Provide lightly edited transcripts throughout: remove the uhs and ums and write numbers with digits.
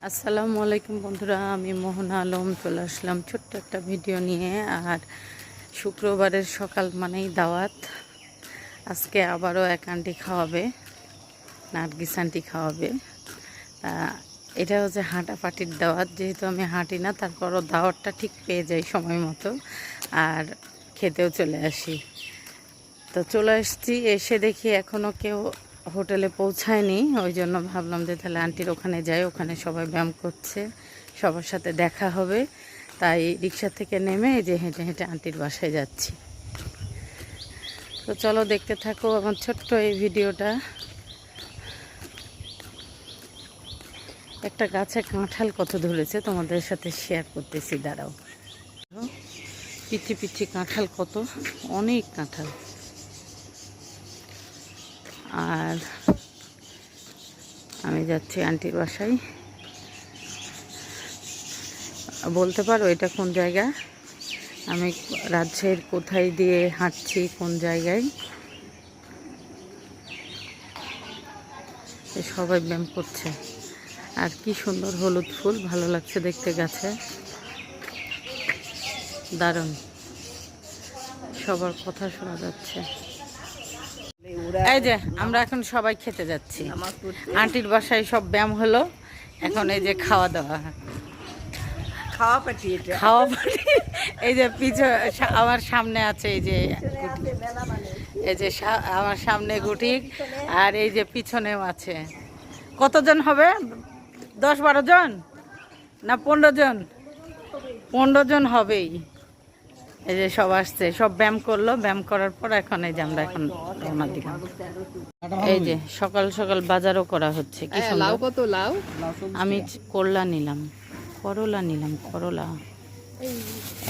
আসসালামু আলাইকুম বন্ধুরা, আমি মোহনা আলম চলে আসলাম ছোট্ট একটা ভিডিও নিয়ে। আর শুক্রবারের সকাল মানেই দাওয়াত। আজকে আবারও এক আন্টি খাওয়াবে, নার্গিস আন্টি খাওয়াবে। এটা হচ্ছে হাঁটা পাটির দাওয়াত। যেহেতু আমি হাঁটি না, তারপরও দাওয়াতটা ঠিক পেয়ে যাই সময় মতো, আর খেতেও চলে আসি। তো চলে আসছি, এসে দেখি এখনও কেউ হোটেলে পৌঁছায়নি। ওই জন্য ভাবলাম যে তাহলে আন্টির ওখানে যাই, ওখানে সবাই ব্যায়াম করছে, সবার সাথে দেখা হবে। তাই রিক্সা থেকে নেমে এই যে হেঁটে হেঁটে আন্টির বাসায় যাচ্ছি। তো চলো দেখতে থাকো আমার ছোট্ট এই ভিডিওটা। একটা গাছে কাঁঠাল কত ধরেছে তোমাদের সাথে শেয়ার করতেছি, দাঁড়াও। পিচ্ছি পিচ্ছি কাঁঠাল, কত অনেক কাঁঠাল। আর আমি যাচ্ছি আন্টির বাসায়। বলতে পারো এটা কোন জায়গা? আমি রাজশাহীর কোথায় দিয়ে হাঁটছি, কোন জায়গায়? সবাই ব্যায়াম করছে। আর কি সুন্দর হলুদ ফুল, ভালো লাগছে দেখতে গাছে, দারুণ। সবার কথা শোনা যাচ্ছে। এই যে আমরা এখন সবাই খেতে যাচ্ছি। আন্টির বাসায় সব ব্যায়াম হলো, এখন এই যে খাওয়া দাওয়া, খাওয়া পাটি। এই যে আমার সামনে আছে, এই যে আমার সামনে গুটি, আর এই যে পিছনেও আছে। কতজন হবে? 10-12 জন না 15 জন? 15 জন হবেই। এই যে সব আসছে, সব ব্যায়াম করলো, ব্যায়াম করার পর এখন এই যে আমরা এখন রওনা দিলাম। এই যে সকাল সকাল বাজারও করা হচ্ছে। কি সুন্দর। কত লাউ? আমি করলা নিলাম, করলা নিলাম, করলা।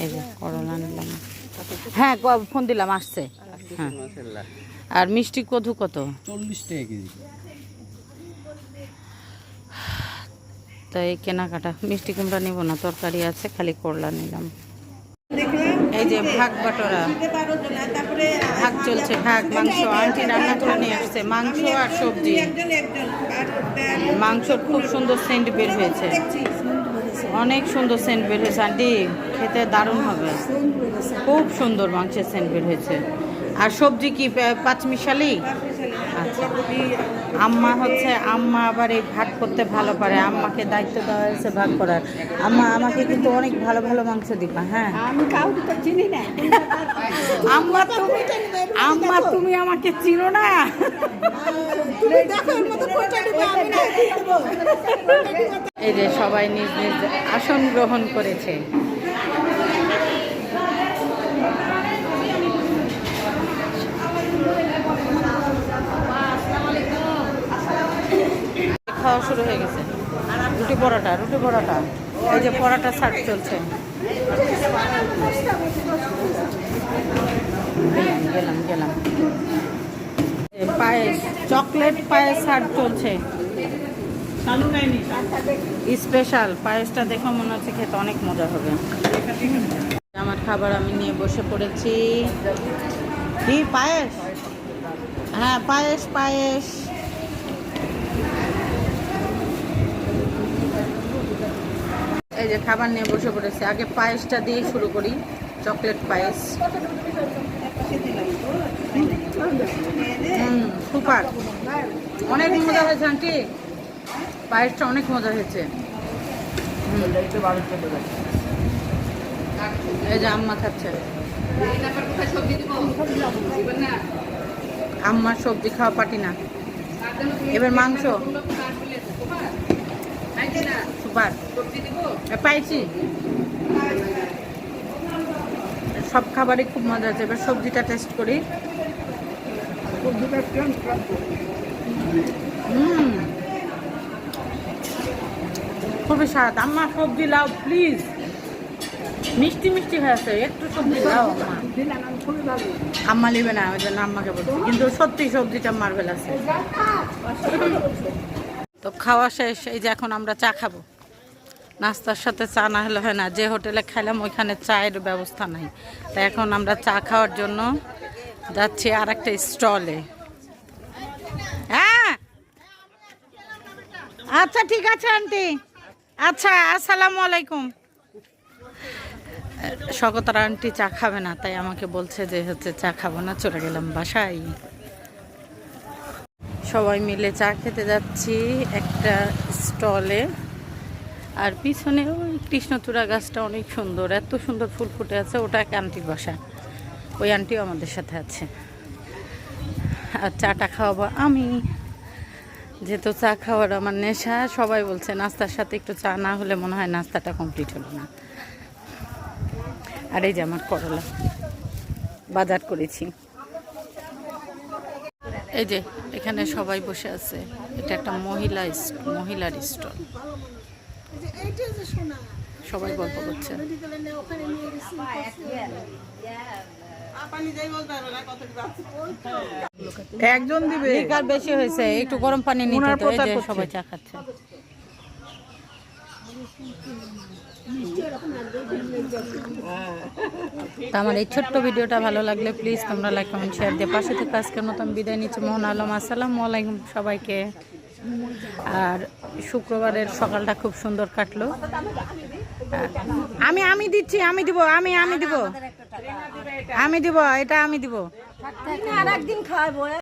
এই যে করলা নিলাম। হ্যাঁ, ফোন দিলাম, আসছে। হ্যাঁ। আর মিষ্টি কদু কত? 40 টাকা কেজি। তাই কেনাকাটা। মিষ্টি কুমড়া নিব না, তরকারি আছে, খালি করলা নিলাম। এই যে ভাগ বাটোরা, ভাগ চলছে, ভাগ। মাংস আন্টি রান্না করে নিয়ে আসছে, মাংস আর সবজি। মাংসর খুব সুন্দর সেন্ট বের হয়েছে, অনেক সুন্দর সেন্ট বের হয়েছে আন্টি, খেতে দারুণ হবে। খুব সুন্দর মাংসের সেন্ট বের হয়েছে। আর সবজি কি পাঁচমিশালি? আচ্ছা। আম্মা আবার এই ভাগ করতে ভালো পারে, আম্মাকে দায়িত্ব দেওয়া হয়েছে ভাগ করার। আম্মা আমাকে কিন্তু অনেক ভালো ভালো মাংস দিবা। হ্যাঁ, আমি কাউকে তো চিনি না। আম্মা তুমি আমাকে চিনো না। এই যে সবাই নিজ নিজ আসন গ্রহণ করেছে। খাওয়া শুরু হয়ে গেছে। রুটি পরোটা, রুটি পরোটা। এই যে পরোটা সার্ভ চলছে। গেলাম গেলাম। পায়েস, চকলেট পায়েস সার্ভ চলছে, স্পেশাল পায়েসটা দেখো মনে হচ্ছে খেতে অনেক মজা হবে। আমার খাবার আমি নিয়ে বসে পড়েছি। কি পায়েস? হ্যাঁ, পায়েস পায়েস। এই যে খাবার নিয়ে বসে পড়েছে। আগে পায়েসটা দিয়ে শুরু করি, চকলেট পায়েস। সুপার, অনেক মজা হয়েছে আন্টি, পায়েসটা অনেক মজা হয়েছে। এই যে আম্মা খাচ্ছে। আম্মার সবজি খাওয়া পাটি না। এবার মাংস, সুপার পাইছি। সব খাবারই খুব মজা আছে। এবার সবজিটা টেস্ট করি। খুবই স্বাদ। আম্মা সবজি লাও প্লিজ, মিষ্টি মিষ্টি হয়েছে, একটু সবজি দাও। আম্মা নেবে না, ওই জন্য আম্মাকে বলছি। কিন্তু সত্যি সবজিটা মার্বেল আছে। তো খাওয়া শেষ। এই যে এখন আমরা চা খাবো। নাস্তার সাথে চা না হলে হয় না। যে হোটেলে খাইলাম ওইখানে চায়ের ব্যবস্থা নাই, তাই এখন আমরা চা খাওয়ার জন্য যাচ্ছি আর একটা স্টলে। হ্যাঁ, আচ্ছা ঠিক আছে আন্টি। আচ্ছা, আসসালামু আলাইকুম। শকতার আন্টি চা খাবে না, তাই আমাকে বলছে যে হচ্ছে চা খাবো না, চলে গেলাম বাসায়। সবাই মিলে চা খেতে যাচ্ছি একটা স্টলে। আর পিছনে ওই কৃষ্ণচূড়া গাছটা অনেক সুন্দর, এত সুন্দর ফুল ফুটে আছে। ওটা এক আন্টির বাসা, ওই আন্টিও আমাদের সাথে আছে। আর চাটা খাওয়াবো আমি, যেহেতু চা খাওয়ার আমার নেশা। সবাই বলছে নাস্তার সাথে একটু চা না হলে মনে হয় নাস্তাটা কমপ্লিট হলো না। আর এই যে আমার করলা বাজার করেছি। এই যে এখানে সবাই বসে আছে, এটা একটা মহিলার স্টল। সবাই গল্প করছে। একজন দিবে, লিকার বেশি হয়েছে, একটু গরম পানি নিতে তো। এই যে সবাই চা খাচ্ছে। তা আমার এই ছোট্ট ভিডিওটা ভালো লাগলে প্লিজ তোমরা লাইক কমেন্ট শেয়ার দিয়ে পাশে থেকে আজকের মতন বিদায় নিচ্ছি। মোহন আলম, আসসালামু আলাইকুম সবাইকে। আর শুক্রবারের সকালটা খুব সুন্দর কাটলো। আমি দিচ্ছি, আমি দিব এটা আমি দিব। আর একদিন খাওয়াবো।